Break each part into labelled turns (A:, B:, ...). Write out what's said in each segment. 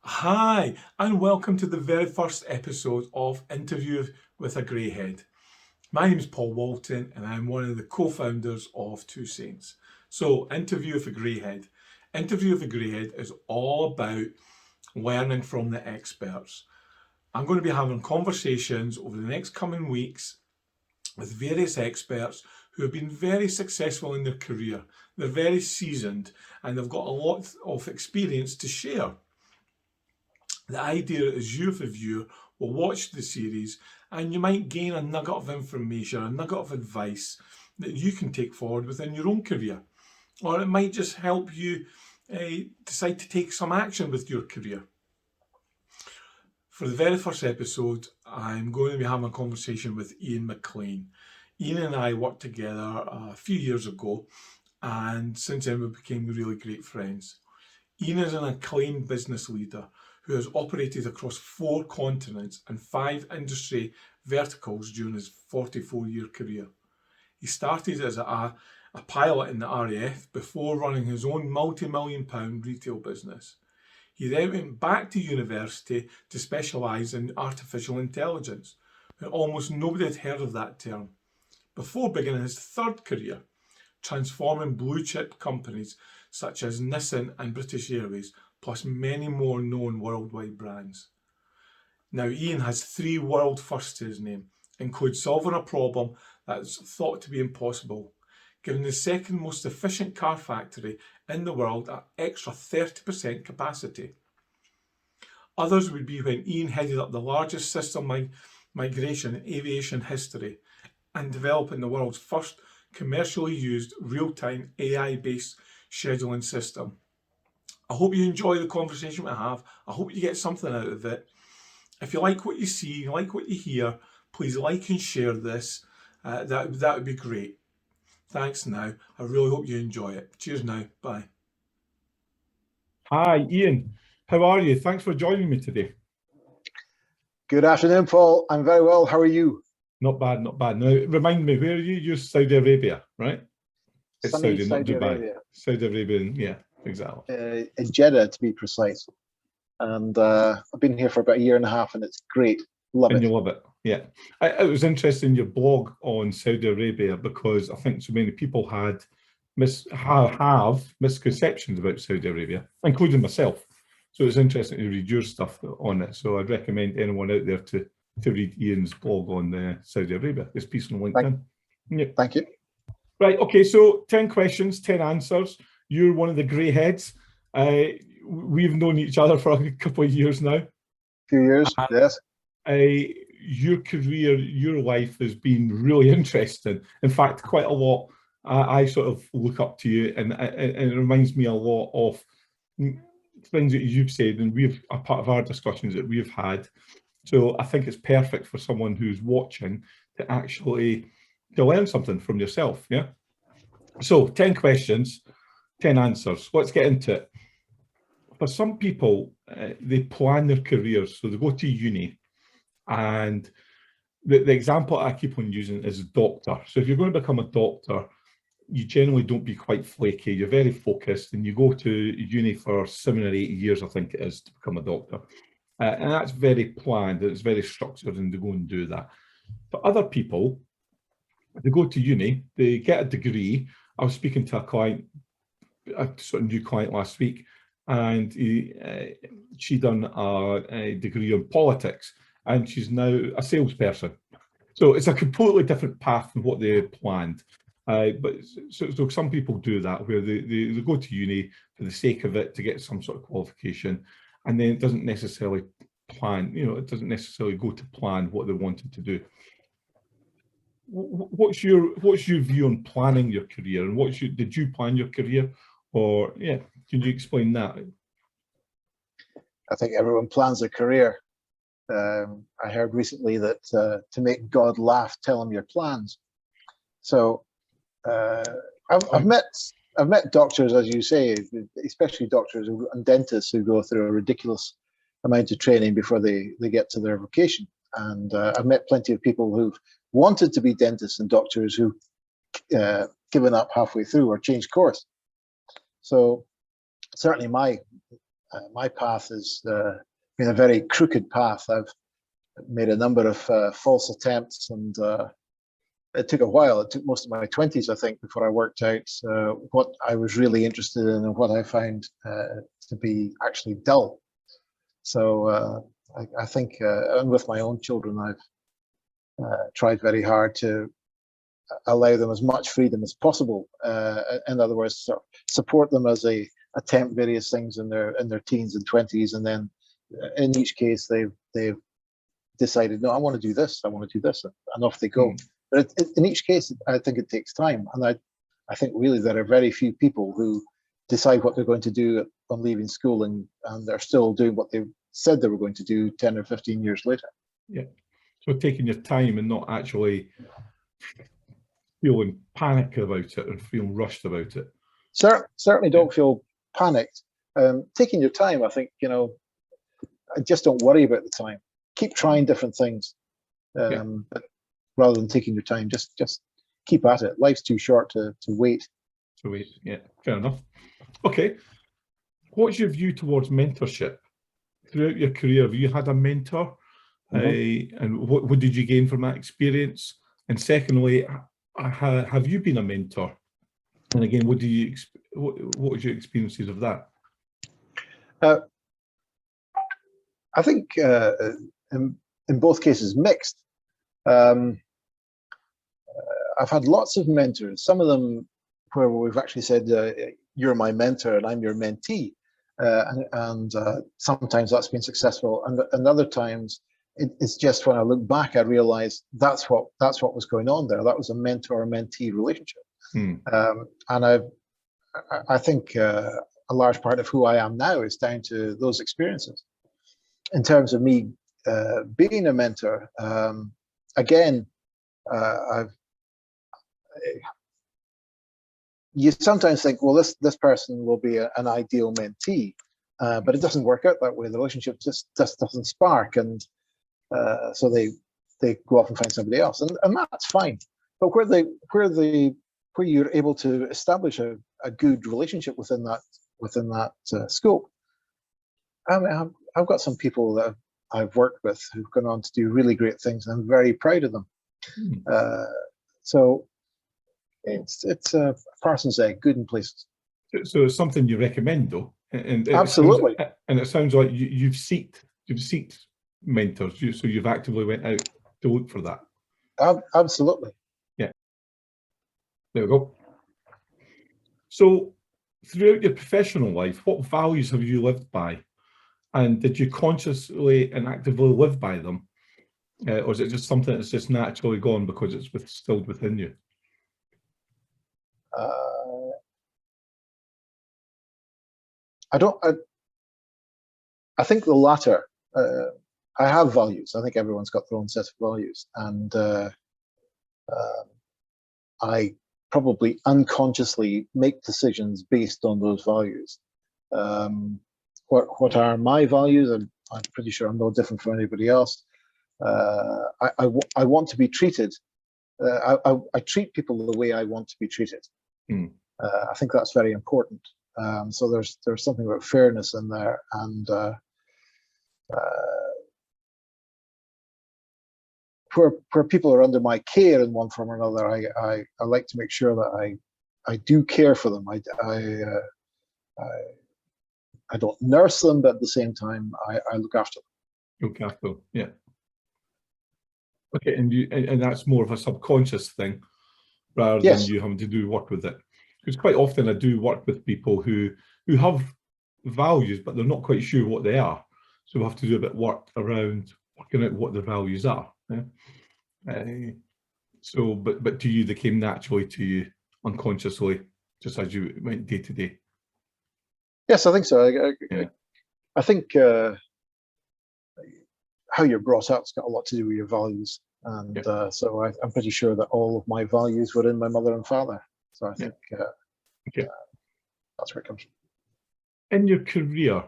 A: Hi, and welcome to the very first episode of Interview with a Greyhead. My name is Paul Walton, and I'm one of the co-founders of Two Saints. So, Interview with a Greyhead. Interview with a Greyhead is all about learning from the experts. I'm going to be having conversations over the next coming weeks with various experts who have been very successful in their career. They're very seasoned and they've got a lot of experience to share. The idea is you, the viewer, will watch the series and you might gain a nugget of information, a nugget of advice that you can take forward within your own career. Or it might just help you decide to take some action with your career. For the very first episode, I'm going to be having a conversation with Iain Maclean. Iain and I worked together a few years ago, and since then we became really great friends. Iain is an acclaimed business leader who has operated across 4 continents and 5 industry verticals during his 44-year career. He started as a pilot in the RAF before running his own multi-million pound retail business. He then went back to university to specialise in artificial intelligence, and almost nobody had heard of that term, before beginning his third career, transforming blue chip companies such as Nissan and British Airways, plus many more known worldwide brands. Now, Iain has 3 world firsts to his name, including solving a problem that's thought to be impossible, giving the second most efficient car factory in the world at extra 30% capacity. Others would be when Iain headed up the largest system migration in aviation history and developing the world's first commercially used real-time AI-based scheduling system. I hope you enjoy the conversation we have. I hope you get something out of it. If you like what you see, you like what you hear, please like and share this. That would be great. Thanks now. I really hope you enjoy it. Cheers now. Bye. Hi, Iain. How are you? Thanks for joining me today.
B: Good afternoon, Paul. I'm very well. How are you?
A: Not bad, not bad. Now, remind me, where are you? You're Saudi Arabia, right?
B: It's Saudi, not Dubai. Arabia.
A: Saudi Arabia, yeah, exactly.
B: In Jeddah, to be precise. And I've been here for about 1.5 years, and it's great. Love it.
A: And you love it, yeah. It was interesting in your blog on Saudi Arabia because I think so many people have misconceptions about Saudi Arabia, including myself. So it's interesting to read your stuff on it. So I'd recommend anyone out there to read Iain's blog on Saudi Arabia. His piece on LinkedIn.
B: Thank you.
A: Right, okay, so 10 questions, 10 answers. You're one of the Greyheads. We've known each other for a couple of years now.
B: A few years, yes.
A: Your career, your life has been really interesting. In fact, quite a lot. I sort of look up to you, and it reminds me a lot of things that you've said, and we've a part of our discussions that we've had. So I think it's perfect for someone who's watching to actually learn something from yourself. Yeah. So 10 questions, 10 answers. Let's get into it. For some people, they plan their careers, so they go to uni, and the example I keep on using is doctor. So if you're going to become a doctor, you generally don't be quite flaky. You're very focused, and you go to uni for 7 or 8 years, I think it is, to become a doctor. And that's very planned, it's very structured, and they go and do that. For other people, they go to uni, they get a degree. I was speaking to a client, a sort of new client last week, and she done a degree in politics, and she's now a salesperson. So it's a completely different path than what they planned. But so some people do that, where they go to uni for the sake of it to get some sort of qualification, and then it doesn't necessarily plan, it doesn't necessarily go to plan what they wanted to do. What's your view on planning your career, and did you plan your career, or can you explain that?
B: I think everyone plans a career. I heard recently that to make God laugh, tell him your plans. So I've met doctors, as you say, especially doctors and dentists who go through a ridiculous amount of training before they get to their vocation. And I've met plenty of people who've wanted to be dentists and doctors who've given up halfway through or changed course. So certainly my my path has been a very crooked path. I've made a number of false attempts, and it took a while. It took most of my 20s, I think, before I worked out what I was really interested in and what I found to be actually dull. So I think, and with my own children, I've tried very hard to allow them as much freedom as possible. In other words, sort of support them as they attempt various things in their teens and 20s, and then in each case they've decided, no, I want to do this, and off they go. But in each case, I think it takes time, and I think really there are very few people who decide what they're going to do on leaving school, and they're still doing what they said they were going to do 10 or 15 years later.
A: Yeah. So taking your time and not actually feeling panic about it and feeling rushed about it.
B: Certainly don't feel panicked. Taking your time, I think, just don't worry about the time. Keep trying different things, but rather than taking your time, just keep at it. Life's too short to wait.
A: Yeah, fair enough. Okay, what's your view towards mentorship? Throughout your career, have you had a mentor? And what did you gain from that experience? And secondly, have you been a mentor? And again, what was your experiences of that?
B: I think in both cases, mixed. I've had lots of mentors, some of them where we've actually said, you're my mentor and I'm your mentee. And sometimes that's been successful. And other times it's just when I look back, I realize that's what was going on there. That was a mentor-mentee relationship. And I think a large part of who I am now is down to those experiences. In terms of me being a mentor, again, you sometimes think, well, this person will be an ideal mentee, but it doesn't work out that way. The relationship just doesn't spark, and so they go off and find somebody else, and that's fine. But where you're able to establish a good relationship within that scope, I mean, I've got some people that I've worked with who've gone on to do really great things, and I'm very proud of them. So it's a parson's egg, good in places.
A: So it's something you recommend, though, and
B: absolutely.
A: It sounds like you've sought mentors, so you've actively went out to look for that.
B: Absolutely.
A: Yeah. There we go. So throughout your professional life, what values have you lived by? And did you consciously and actively live by them? Or is it just something that's just naturally gone because it's instilled within you?
B: I think the latter. I have values. I think everyone's got their own set of values. And I probably unconsciously make decisions based on those values. What are my values? I'm pretty sure I'm no different from anybody else. I want to be treated. I treat people the way I want to be treated. I think that's very important. So there's something about fairness in there, and where people are under my care in one form or another, I like to make sure that I do care for them. I don't nurse them, but at the same time, I look after them.
A: Look after them, yeah. Okay, and that's more of a subconscious thing rather than you having to do work with it. Because quite often I do work with people who have values, but they're not quite sure what they are. So we have to do a bit of work around working out what their values are. Yeah? So, but to you, they came naturally to you unconsciously, just as you went day to day.
B: Yes, I think so. I think how you're brought up has got a lot to do with your values, and so I'm pretty sure that all of my values were in my mother and father. So I think that's where it comes from.
A: In your career,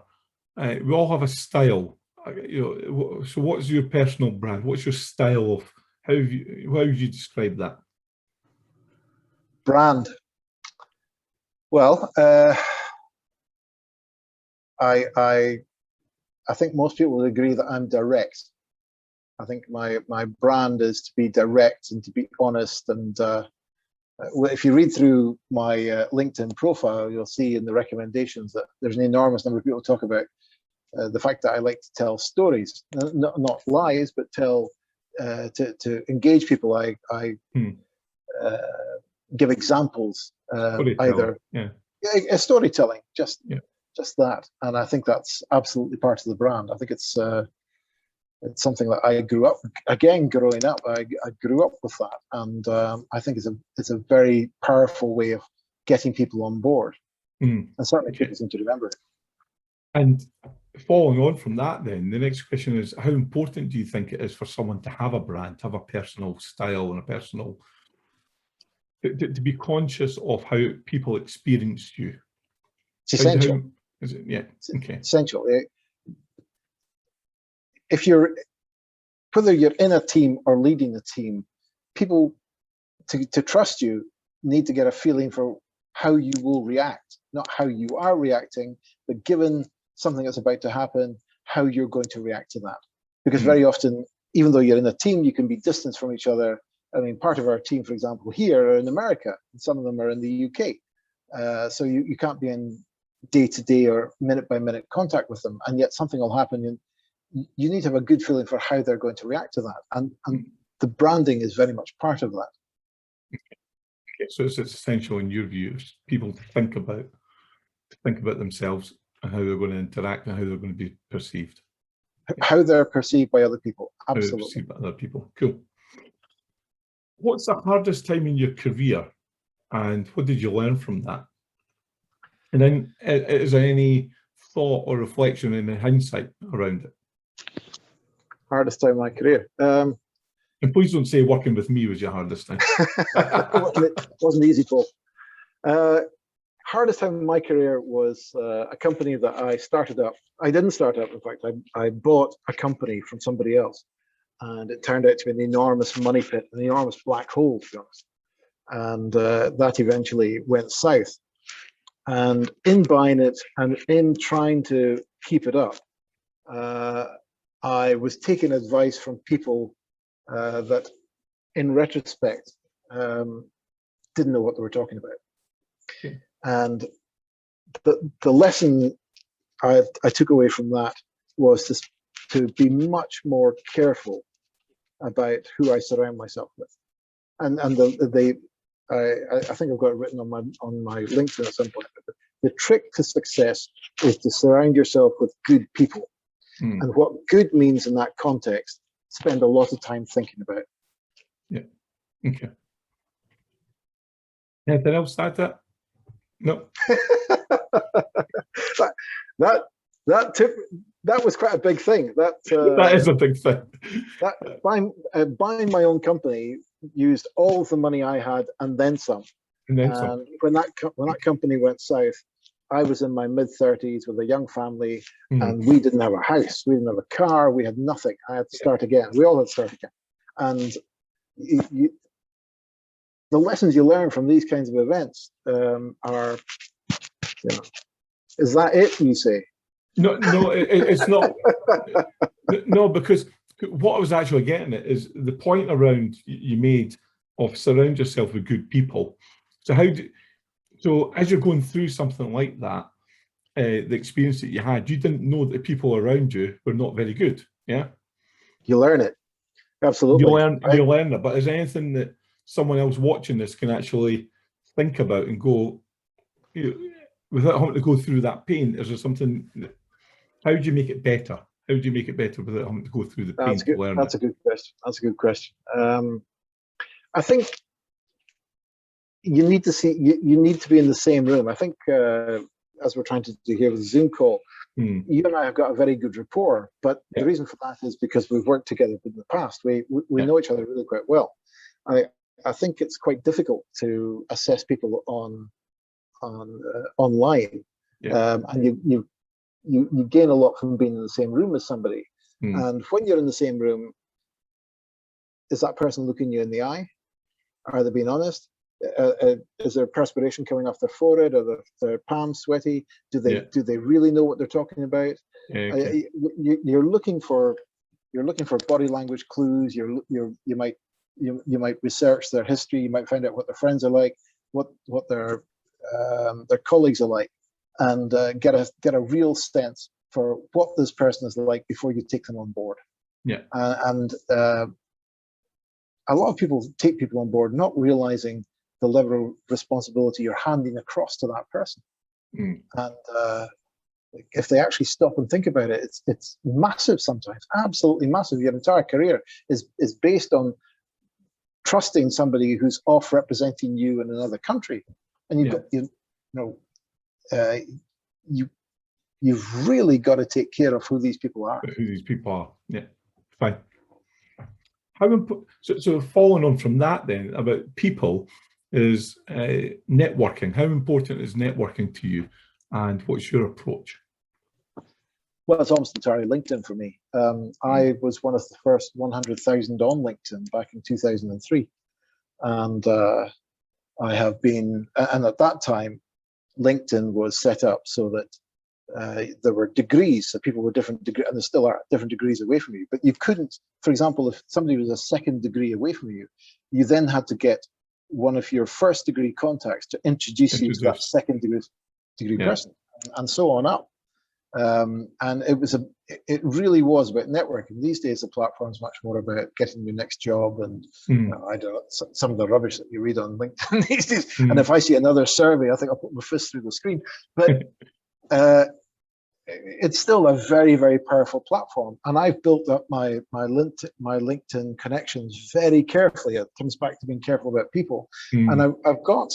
A: we all have a style. So what's your personal brand? What's your style of how would you describe that?
B: Brand. Well, I think most people would agree that I'm direct. I think my brand is to be direct and to be honest. And if you read through my LinkedIn profile, you'll see in the recommendations that there's an enormous number of people talk about the fact that I like to tell stories, not lies, but tell to engage people. I give examples, either storytelling, just that, and I think that's absolutely part of the brand. I think it's something that I grew up growing up. I grew up with that, and I think it's a very powerful way of getting people on board, and certainly people seem to remember it.
A: And following on from that, then the next question is: how important do you think it is for someone to have a brand, to have a personal style and a personal to be conscious of how people experience you?
B: It's essential.
A: Is it? Yeah. Okay.
B: Essential. If whether you're in a team or leading a team, people to trust you need to get a feeling for how you will react, not how you are reacting, but given something that's about to happen, how you're going to react to that. Because very often, even though you're in a team, you can be distant from each other. I mean, part of our team, for example, here are in America, and some of them are in the UK. So you can't be in day-to-day or minute-by-minute contact with them, and yet something will happen, and you need to have a good feeling for how they're going to react to that. And the branding is very much part of that.
A: Okay, so it's essential in your view, people to think about themselves and how they're going to interact and how they're going to be perceived.
B: How they're perceived by other people. Absolutely.
A: How they're perceived by other people. Cool. What's the hardest time in your career, and what did you learn from that? And then, is there any thought or reflection in hindsight around it?
B: Hardest time in my career.
A: And please don't say working with me was your hardest time.
B: It wasn't easy, Paul. Hardest time in my career was a company that I started up. I didn't start up, in fact. I bought a company from somebody else, and it turned out to be an enormous money pit, an enormous black hole, to be honest. And that eventually went south. And in buying it and in trying to keep it up, I was taking advice from people that, in retrospect, didn't know what they were talking about. Okay. And the lesson I took away from that was to be much more careful about who I surround myself with. And I think I've got it written on my LinkedIn at some point. The trick to success is to surround yourself with good people. And what good means in that context, spend a lot of time thinking about.
A: Yeah. Okay. Anything else to add to that? No.
B: that was quite a big thing. That
A: is a big thing.
B: That buying my own company used all of the money I had and then some.
A: And then some.
B: When that company went south, I was in my mid-30s with a young family, and we didn't have a house, we didn't have a car, we had nothing. I had to start again. We all had to start again. And the lessons you learn from these kinds of events are, is that it, you say?
A: No, it's not. No, because what I was actually getting at is the point around you made of surround yourself with good people. So as you're going through something like that, the experience that you had, you didn't know that the people around you were not very good. Yeah,
B: you learn it. Absolutely,
A: you learn it. But is there anything that someone else watching this can actually think about and go, without having to go through that pain? Is there something? How do you make it better? How do you make it better without having to go through the pain to learn?
B: That's a good question. That's a good question. I think you need to be in the same room. I think as we're trying to do here with the Zoom call, you and I have got a very good rapport. But the reason for that is because we've worked together in the past. We know each other really quite well. I think it's quite difficult to assess people online, and you gain a lot from being in the same room as somebody. And when you're in the same room, is that person looking you in the eye? Are they being honest? is there perspiration coming off their forehead, or their palms sweaty? Do they really know what they're talking about?
A: Yeah, okay.
B: You're looking for body language clues. You might research their history. You might find out what their friends are like, what their colleagues are like, and get a real sense for what this person is like before you take them on board.
A: Yeah.
B: And a lot of people take people on board not realizing the level of responsibility you're handing across to that person.
A: Mm.
B: And if they actually stop and think about it, it's massive sometimes, absolutely massive. Your entire career is based on trusting somebody who's off representing you in another country, and you've really got to take care of who these people are.
A: Who these people are, yeah, fine. So following on from that then, about people, is networking. How important is networking to you, and what's your approach?
B: Well, it's almost entirely LinkedIn for me. I was one of the first 100,000 on LinkedIn back in 2003. And I have been, and at that time, LinkedIn was set up so that there were degrees, so people were different degrees, and there still are different degrees away from you. But you couldn't, for example, if somebody was a second degree away from you, you then had to get one of your first degree contacts to introduce you to that second degree person, and so on up. And it really was about networking. These days, the platform is much more about getting your next job, and I don't know, some of the rubbish that you read on LinkedIn these days. And if I see another survey, I think I'll put my fist through the screen. But it's still a very, very powerful platform, and I've built up my LinkedIn connections very carefully. It comes back to being careful about people, and I've got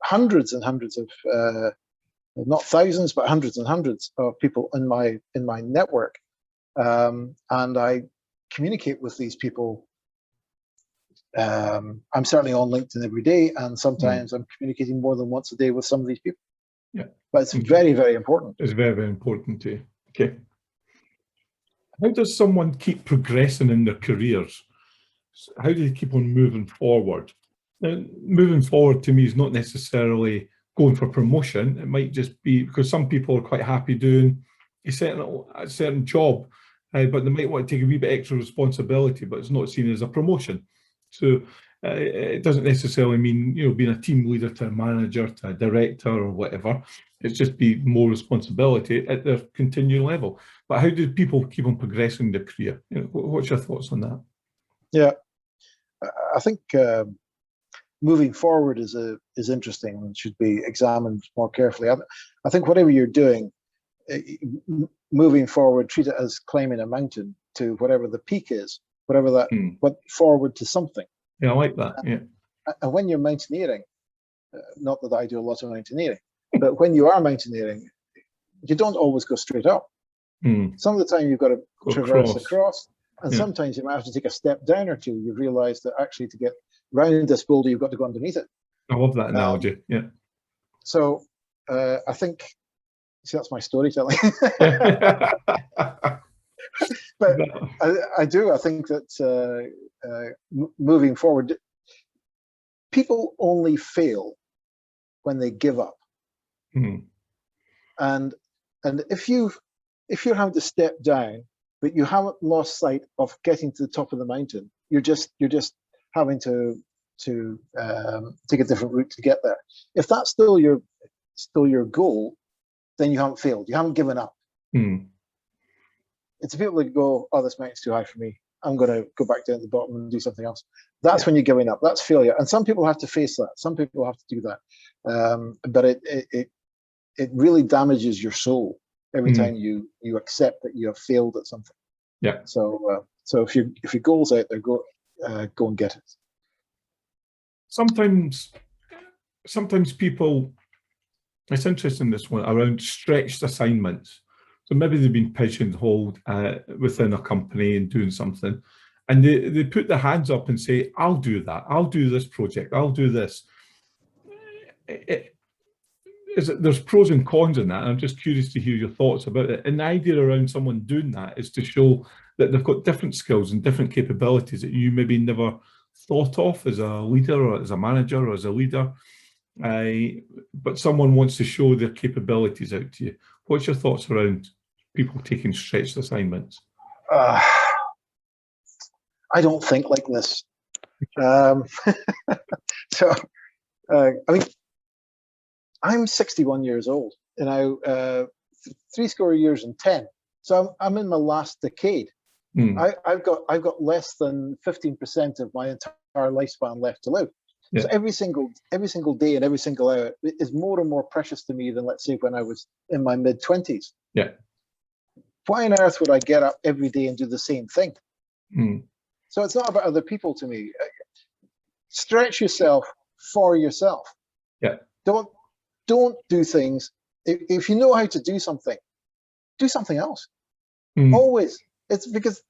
B: hundreds and hundreds of not thousands, but hundreds and hundreds of people in my network, and I communicate with these people. I'm certainly on LinkedIn every day, and sometimes I'm communicating more than once a day with some of these people.
A: Yeah,
B: but it's very, very important.
A: It's very, very important to you. Okay. How does someone keep progressing in their careers? How do they keep on moving forward? Now, moving forward to me is not necessarily going for promotion. It might just be because some people are quite happy doing a certain job, but they might want to take a wee bit extra responsibility, but it's not seen as a promotion. So it doesn't necessarily mean, being a team leader to a manager to a director or whatever. It's just be more responsibility at their continuing level. But how do people keep on progressing their career? What's your thoughts on that?
B: Yeah, I think moving forward is interesting and should be examined more carefully. I think whatever you're doing, moving forward, treat it as climbing a mountain to whatever the peak is, whatever that, but forward to something.
A: Yeah, I like that. Yeah.
B: And when you're mountaineering, not that I do a lot of mountaineering, but when you are mountaineering, you don't always go straight up. Some of the time you've got to traverse across, and sometimes you might have to take a step down or two. You realize that actually to get round this boulder, you've got to go underneath it.
A: I love that analogy. Yeah.
B: So I think, see, that's my storytelling. But I think that moving forward, people only fail when they give up. And if you're having to step down, but you haven't lost sight of getting to the top of the mountain, you're just having to take a different route to get there. If that's still your goal, then you haven't failed. You haven't given up. It's the people that go, oh, this mountain's too high for me. I'm going to go back down to the bottom and do something else. That's when you're giving up. That's failure. And some people have to face that. Some people have to do that. But it really damages your soul every time you accept that you have failed at something.
A: Yeah.
B: So if your goal's out there, go and get it.
A: Sometimes people, it's interesting, this one around stretched assignments. So maybe they've been pigeonholed within a company and doing something, and they put their hands up and say, I'll do that. I'll do this project. I'll do this. There's pros and cons in that. And I'm just curious to hear your thoughts about it. And the idea around someone doing that is to show that they've got different skills and different capabilities that you maybe never thought of as a leader or as a manager or as a leader, but someone wants to show their capabilities out to you. What's your thoughts around people taking stretched assignments?
B: I don't think like this. So, I mean, I'm 61 years old, and I 70 years and 10. So I'm in my last decade. I've got less than 15% of my entire lifespan left to live. Yeah. So every single day and every single hour is more and more precious to me than, let's say, when I was in my mid-20s.
A: Yeah.
B: Why on earth would I get up every day and do the same thing? So it's not about other people to me. Stretch yourself for yourself.
A: Yeah.
B: Don't do things. If you know how to do something else. Always. It's because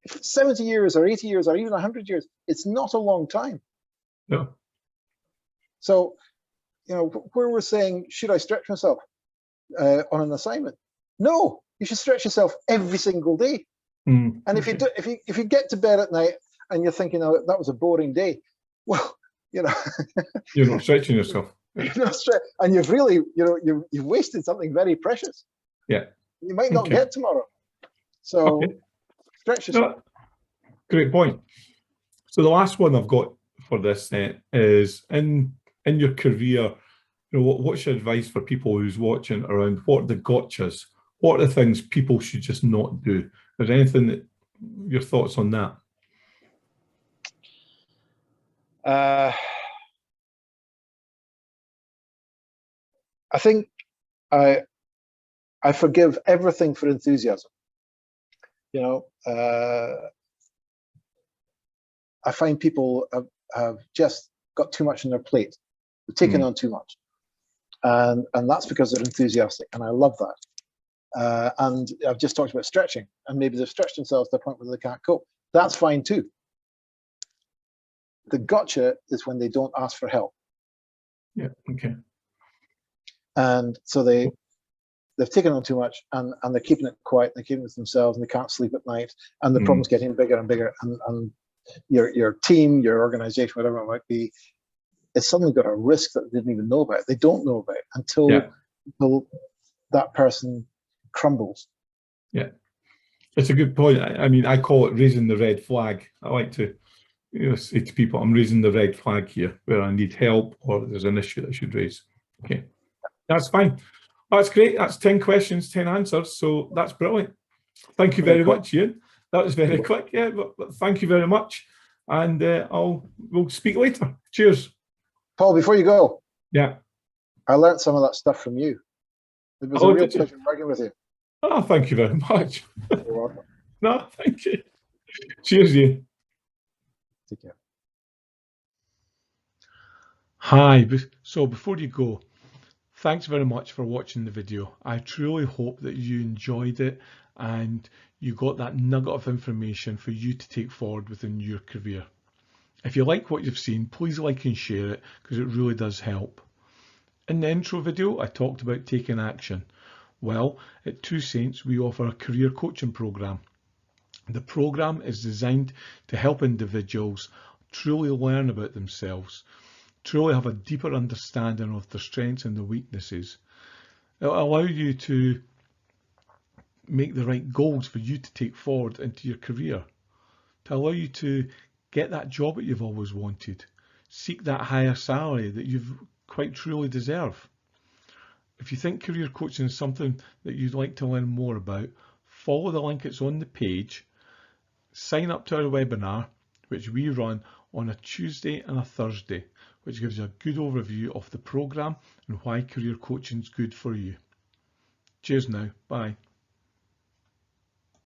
B: 70 years or 80 years or even 100 years, it's not a long time.
A: No.
B: So, where we're saying, should I stretch myself on an assignment? No, you should stretch yourself every single day. And if you get to bed at night and you're thinking, oh, that was a boring day, well, you're not stretching yourself. You're not and you've really, you've wasted something very precious.
A: Yeah.
B: You might not get tomorrow. So stretch yourself.
A: No, great point. So the last one I've got for this is in your career, what's your advice for people who's watching around what are the gotchas? What are the things people should just not do? Is there anything that your thoughts on that?
B: I think I forgive everything for enthusiasm. I find people have just got too much on their plate. They've taken on too much. And that's because they're enthusiastic, and I love that. And I've just talked about stretching, and maybe they've stretched themselves to the point where they can't cope. That's fine too. The gotcha is when they don't ask for help.
A: Yeah, okay.
B: And so they've taken on too much, and they're keeping it quiet, they're keeping it to themselves, and they can't sleep at night, and the problem's getting bigger and bigger, and your team, your organization, whatever it might be, it's suddenly got a risk that they didn't even know about. They don't know about it until that person crumbles.
A: Yeah, it's a good point. I mean, I call it raising the red flag. I like to say to people, I'm raising the red flag here where I need help or there's an issue that I should raise. Okay, that's fine. That's great. That's 10 questions, 10 answers. So that's brilliant. Thank you very much, Iain. That was very quick. Yeah, but thank you very much. And we'll speak later. Cheers.
B: Paul, before you go,
A: yeah,
B: I learned some of that stuff from you. It was a real pleasure working with you.
A: Oh, thank you very much.
B: You're welcome.
A: No, thank you. Cheers, Iain.
B: Take care.
A: Hi. So before you go, thanks very much for watching the video. I truly hope that you enjoyed it and you got that nugget of information for you to take forward within your career. If you like what you've seen, please like and share it because it really does help. In the intro video, I talked about taking action. Well, at Two Saints, we offer a career coaching program. The program is designed to help individuals truly learn about themselves, truly have a deeper understanding of their strengths and their weaknesses. It will allow you to make the right goals for you to take forward into your career, to allow you to get that job that you've always wanted, seek that higher salary that you've quite truly deserve. If you think career coaching is something that you'd like to learn more about, follow the link that's on the page, sign up to our webinar, which we run on a Tuesday and a Thursday, which gives you a good overview of the program and why career coaching is good for you. Cheers now. Bye.